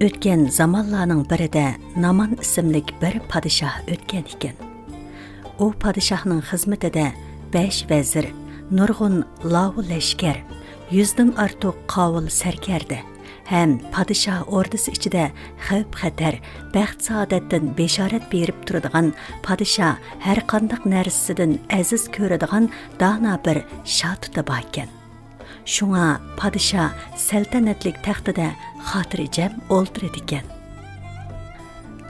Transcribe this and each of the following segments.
O'tgan zamonlarning birida Naman ismli bir podshoh o'tgan ekan. U podshohning xizmatida 5 vazir, nurg'un lavu lashkar, 100 dan ortiq qovul sarkarda ham podshoh ordisi ichida xavf-xatar, baxt-saodatdan beshorat berib turadigan podshoh har qanday narsasidan aziz ko'radigan dono bir shotuta bor ekan. Şuna padişah saltanatlik taxtida xotirjam o'ltiradi ekan.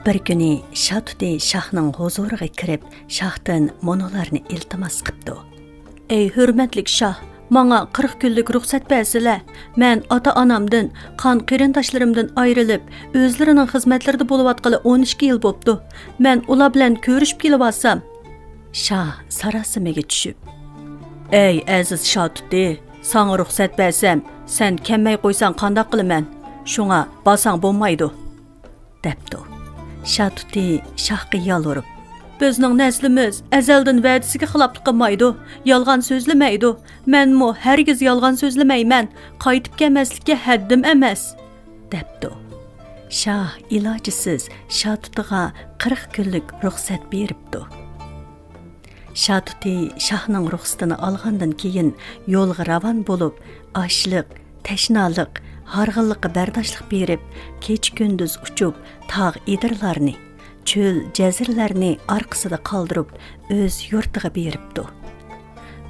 Bir kuni Shatuti shohning huzuriga kirib, shohdan monolarni iltimos qilibdi. Ey hurmatli shoh, menga 40 kunlik ruxsat bersizlar. Men ota-onamdan, qon qarindoshlarimdan ayrilib, o'zlarining xizmatlarida bo'layotgani 12 yil bo'libdi. Men ular bilan ko'rishib kelyapsam. Shoh sarosimaga tushib, ey aziz Shatuti, sana ruxsat bersem, sen kemmay qo'ysan qandoq qilaman? Shunga basang bo'lmaydi, debdi. Shatuti shohga yolvorib, bizning naslimiz azaldan va'dasiga xiloflik qilmaydi, yolg'on so'zlamaydi. Menmi hargiz yolg'on so'zlamayman, qaytib kelmaslikka haddim emas, debdi. Shoh ilojisiz Shatutiga 40 kunlik ruxsat beribdi. Shatuti shohning ruxsatini olgandan keyin yo'lga ravon bo'lib, ochliq, tashnalik, harg'inlikqa bardoshlik berib, kech-kunduz uchib, tog' edirlarni, cho'l jazirlarni orqasida qoldirib, o'z yurtiga beribdi.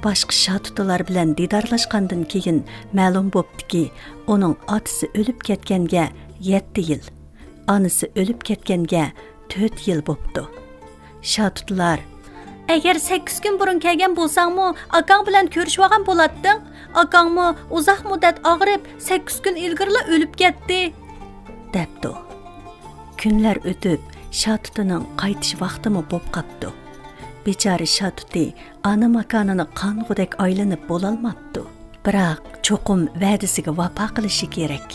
Boshqa Shatutilar bilan didorlashgandan keyin ma'lum bo'ptiki, uning otasi o'lib ketganga 7 yil, onasi o'lib ketganga 4 yil bo'pti. Shatutilar, agar 8 kun burun kelgan bo'lsangmi, akang bilan ko'rishib olgan bo'larding. Akangmi uzoq muddat og'rib, 8 kun ilgirla o'lib ketdi, debdi. Kunlar o'tib, Shatutining qaytish vaqtimi bo'lib qopti. Bechora Shatuti ona makonini qong'udek aylanib bo'lolmabdi. Biroq cho'qim va'dasiga vafo qilishi kerak.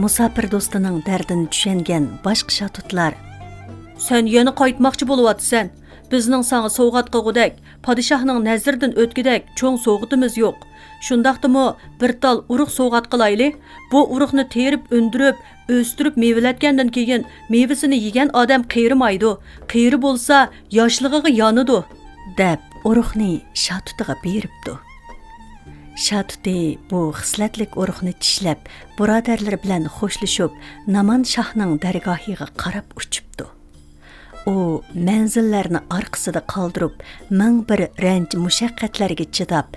Musofir do'stining dardini tushungan boshqa Shatutlar, sen yana qaytmoqchi bo'lyapsan. Bizning sana sovg'at qilgudak, podshohning nazridan o'tgudak cho'ng sovg'atimiz yo'q. Shundaqdimi bir tal urug' sovg'at qilayli. Bu urug'ni terib, undirib, o'stirib mevalatgandan keyin mevasini yegan odam qiyrimaydi. Qiyri bo'lsa, yoshlig'iga yonidi, deb urug'ni Shatutiga beribdi. Shatuti bu xislatlik urug'ni tishlab, birodarlar bilan xo'shlashib, Naman shohning dargohiga qarab uchibdi. U manzillarni orqasida qoldirib, ming bir ranj mushaqqatlarga chidab,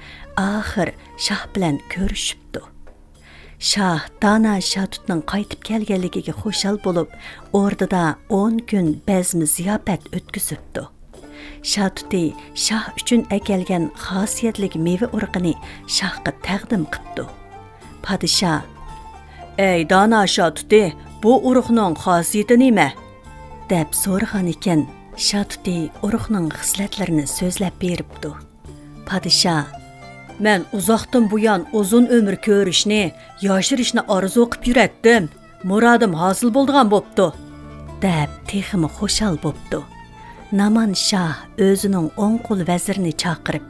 oxir shoh bilan ko'rishibdi. Shoh dono Shatutning qaytib kelganligiga xushal bo'lib, o'rdida 10 kun bazmi ziyofat o'tkazibdi. Shatuti shoh uchun akelgan xosiyatli meva urug'ini shohga taqdim qilibdi. Podshoh, ey dono Shatuti, bu urug'ning xosiyati nima? deb so'ragan ekan. Shatuti urug'ning xislatlarini so'zlab beribdi. Podshoh, men uzoqdan buyon uzun umr ko'rishni, yoshirishni orzu qilib yuratdim. Muradim hosil bo'lgan bo'pti, deb texmi xushal bo'pti. Naman shoh o'zining o'ng qo'l vazirini chaqirib,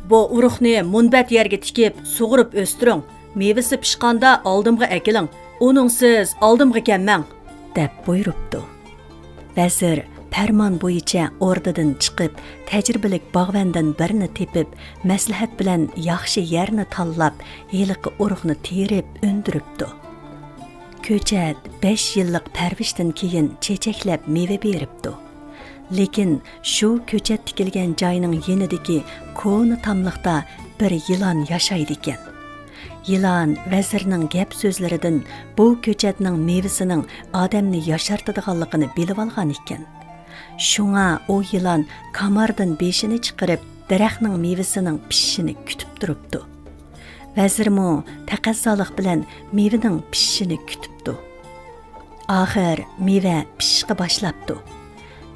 bu urug'ni munbat yerga tikib, sug'urib o'stiring. Mevasi pishqanda oldimga akiling. Uningsiz oldimga kelmang, deb buyuribdi. Vazir farmon bo'yicha o'rdadan chiqib, tajribalik bog'vandan birini tepib, maslahat bilan yaxshi yerni tanlab, heliqi urug'ni terib, undiribdi. Ko'chat 5 yillik parvishdan keyin chechaklab meva beribdi. Lekin shu ko'chat tikilgan joyning yenidagi ko'ni tamliqda bir yilon yashaydi ekan. Yilon vazirning gap so'zlaridan bu ko'chatning mevasining odamni yashartadiganligini bilib olgan ekan. Shunga u yilon kamardan beshini chiqarib, daraxtning mevasining pishishini kutib turibdi. Vazirmo taqazzoliq bilan mevaning pishishini kutibdi. Oxir meva pishishga boshlabdi.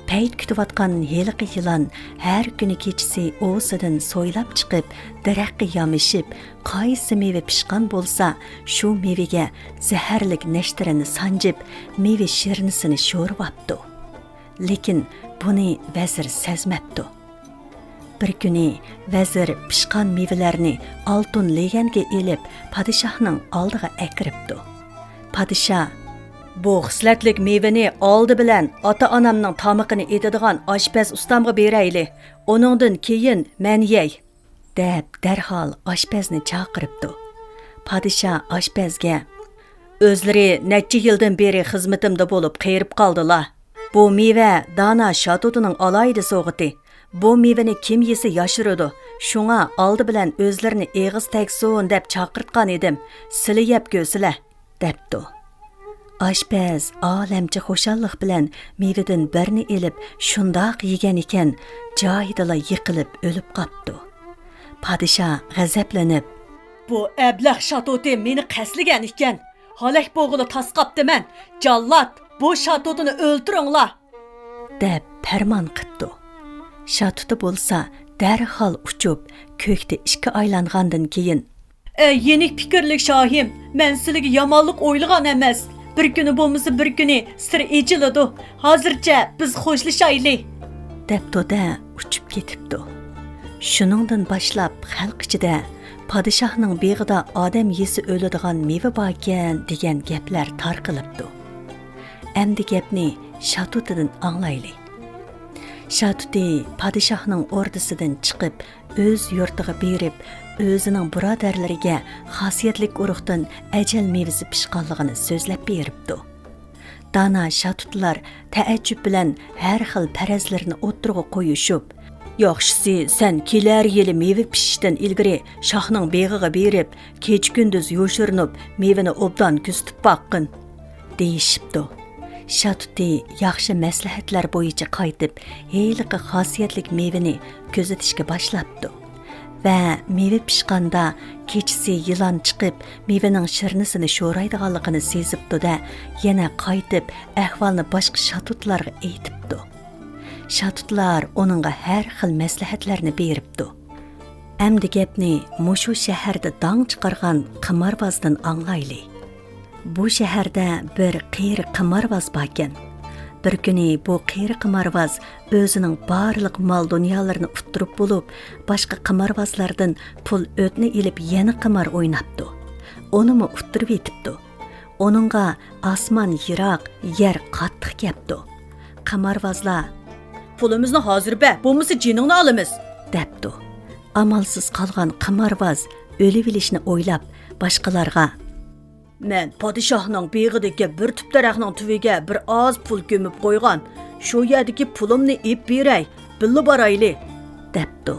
Payt kutayotgan heliqi yilon har kuni kechasi o'zidan so'ylab chiqib, daraxtga yamishib, qaysi meva pishgan bo'lsa, shu mevaga zaharlik nashtarini sanjib, meva shirnisini sho'ribdi. Lekin buni vazir sezmabdi. Bir kuni vazir pishgan mevalarni oltin leganga elib, podshohning oldiga akiribdi. Podshoh, Bu xislatlik mevani oldi bilan ota-onamning tomiqini etadigan oshpaz ustamga berayli. Oningdan keyin men yey, deb darhol oshpazni chaqiribdi. Podshoh oshpazga: "O'zlari necha yildan beri xizmatimda bo'lib qerib qoldilar. Bu meva dana shatutining alayda so'g'iti. Bu mevani kim yesa yashiradi. Shunga oldi bilan o'zlarini eg'iz tegsin deb chaqirtgan edim. Sizlar yeb ko'sizlar", debdi. Oshpaz olamcha xushallik bilan mevadan birni elib shundoq yegan ekan, joyidala yiqilib o'lib qopdi. Podshoh g'azablanib: "Bu ablah shatuti meni qasligan ekan. Halak bo'g'ili tasqabdiman. Jallod, bu shatutini o'ltiringlar", deb farmon qildi. Shatuti bo'lsa darhol uchib, ko'kda ishga aylangandan keyin: "Yenik fikrlik shohim, men sizlarga yomonlik o'ylagan emas. Bir kuni bo'lmasa bir kuni sir echiladi. Hozircha biz xo'shlashaylik", debdi-da uchib ketibdi. Shuningdan boshlab xalq ichida podshohning beg'ida odam yesi o'ladigan meva bor ekan degan gaplar tarqalibdi. Endi gapni shatutidan anglaylik. Shatuti podshohning o'rdisidan chiqib, o'z yurtiga berib, o'zining birodarlariga xosiyatlik urug'dan ajal mevasi pishqanligini so'zlab beribdi. Dana shatutlar taajjub bilan har xil farazlarni o'ttirg'a qo'yishib: "Yaxshisi, sen kelar yili meva pishishdan ilgari shohning beg'iga berib, kech-kunduz yo'shirinib, mevani obdan kuzatib boqqin", deyishibdi. Shatuti yaxshi maslahatlar bo'yicha qaytib, heyliqi xosiyatlik mevani kuzatishga boshlabdi. Va meva pishqanda kechisi yilon chiqib, mevaning shirnisini sho'raydiganligini sezibdi-da, yana qaytib ahvolni boshqa shatutlarga aytibdi. Shatutlar onunga har xil maslahatlarni beribdi. Endi gapni mushu shaharda dong chiqargan qimorbozdan anglaylik. Bu shaharda bir qiyri qimorvoz bor ekan. Bir kuni bu qiyri qimorvoz o'zining barliq mol dunyolarini uttirib bo'lib, boshqa qimorbozlardan pul o'tni ilib yana qimor o'ynabdi. Unimi uttirib yetibdi. Onunga osmon yiroq, yer qattiq gapdi. Qimorbozlar: "Pulimizni hozir ber, bo'lmasa jiningni olamiz", debdi. Amalsiz qolgan qimorvoz o'lib olishni o'ylab boshqalarga: "Men podshohning beg'idagi bir tup daraxtning tuviga bir oz pul ko'mib qo'ygan. Shu yerdagi pulimni ep beray, billa borayli", debdi.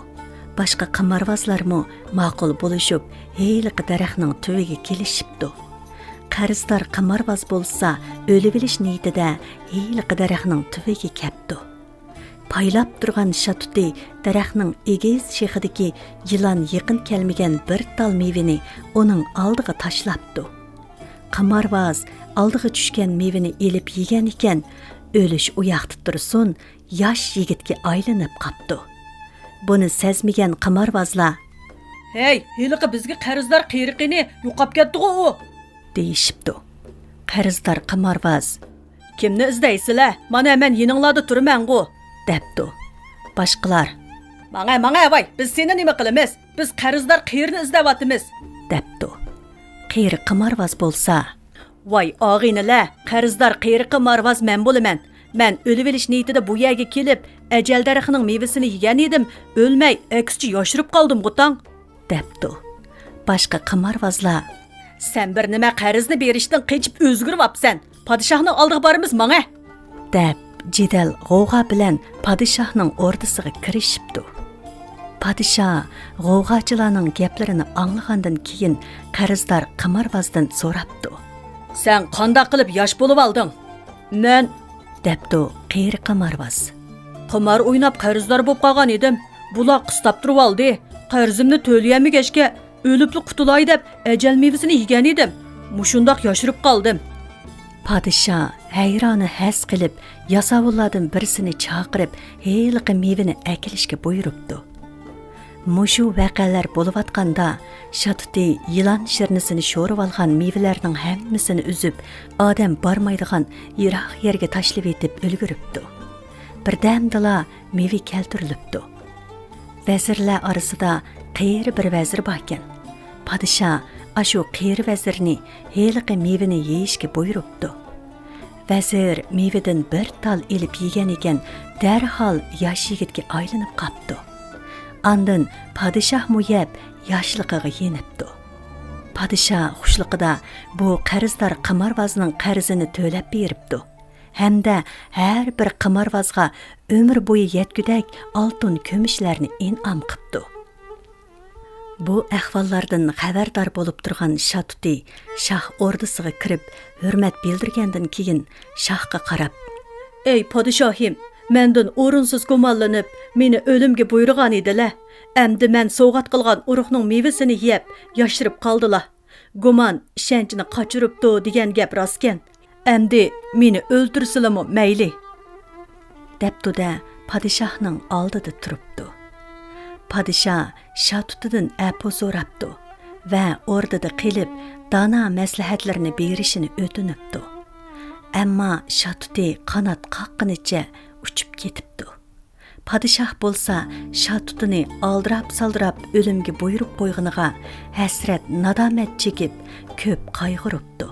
Boshqa qimorbozlarmi ma'qul bo'lishib, heyliqi daraxtning tuviga kelishibdi. Qarzdor qimorvoz bo'lsa, o'lib olish niyatida heyliqi daraxtning tuviga kelibdi. Paylab turgan shatuti daraxtning egiz shexidagi yilon yaqin kelmagan bir tal mevani uning oldiga tashlabdi. Qimorvoz oldiga tushgan mevani elib yegan ekan, o'lish u yoqda tursin, yosh yigitga aylanib qopdi. Buni sezmagan qimorvozlar: "Hey, hiliqi bizga qarzdor qiyriqini yo'qab ketdi-ku u", deyishibdi. Qarzdor qimorvoz: "Kimni izdaysizlar? Mana men yininglarda turman-ku", debdi. Boshqalar: "Manga voy, biz seni nima qilamiz? Biz qarzdor qiyirni izlayapmiz", debdi. Qiyri qimorvoz bo'lsa: "Voy og'inilar, qarzdor qiyri qimorvoz men bo'laman. Men o'lib olish niyatida bu yerga kelib, ajal daraxtining mevasini yegan edim, o'lmay, aksicha yoshirib qoldim g'utang", debdi. Boshqa qimorvozlar: "Sen bir nima qarzni berishdan qechib o'zgiribsan. Podshohning oldiga boramiz manga", deb jidal g'o'g'a bilan podshohning o'rdisiga kirishibdi. Podshoh g'o'g'achilarning gaplarini anglagandan keyin qarzdor qimorbozdan so'rabdi: "Sen qanday qilib yosh bo'lib olding?" "Men", debdi qiyri qimorvoz. "Qimor o'ynab qarzdor bo'lib qolgan edim. Bular qistab turib oldi. Qarzimni to'layamagachga o'libli qutulay deb ajal mevasini yegan edim. Mushundoq yoshirib qoldim". Podshoh hayroni has qilib, yasovullardan birisini chaqirib, heyliqi mevani akilishga buyuribdi. Mushu vaqalar bo'layotganda shatuti yilon shirnisini sho'rib olgan mevalarning hammasini uzib, odam bormaydigan yiroq yerga tashlab etib ulguribdi. Birdamdala meva keltirilibdi. Vazirlar orasida qiyri bir vazir bor ekan. Podshoh ashu qiyri vazirni heyliqi mevani yeyishga buyuribdi. Vazir meyveden bir tal elip yegen eken derhal yaş yigitge aylanıp qapdı. Andın padişah mu yep yaşlıqıga yenipdi. Padişah xuşluqida bu qarzdar qimorvazning qarzini to'lab beribdi. Hamda har bir qimorvazga ömür bo'yi yetgudak oltin ko'mishlarni in'om qilibdi. Bu ahvollardan xabardor bo'lib turgan Shatuti shoh ordisiga kirib hurmat bildirgandan keyin shohga qarab: "Ey podshohim, mendan o'rinsiz gumonlanib, meni o'limga buyurgan edilar. Endi men sovg'at qilgan urug'ning mevasini yeb, yashirib qoldilar. Gumon ishonchini qochiribdi degan gap rostkan. Endi meni o'ldirsilami mayli." Debdi-da podshohning oldida turibdi. Podshoh Shatutidan apu so'rabdi va o'rnida qilib dana maslahatlarini berishini o'tinibdi. Ammo Shatuti qanot qaqqanicha uchib ketibdi. Podshoh bo'lsa Shatutini aldirab-saldirab o'limga buyurib qo'yganiga hasrat nadomat chekib ko'p qayg'uribdi.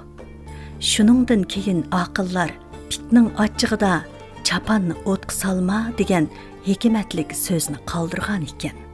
Shuningdan keyin aqllar pitning ochchig'ida chapanni o'tqa solma degan hikmatlik so'zni qoldirgan ekan.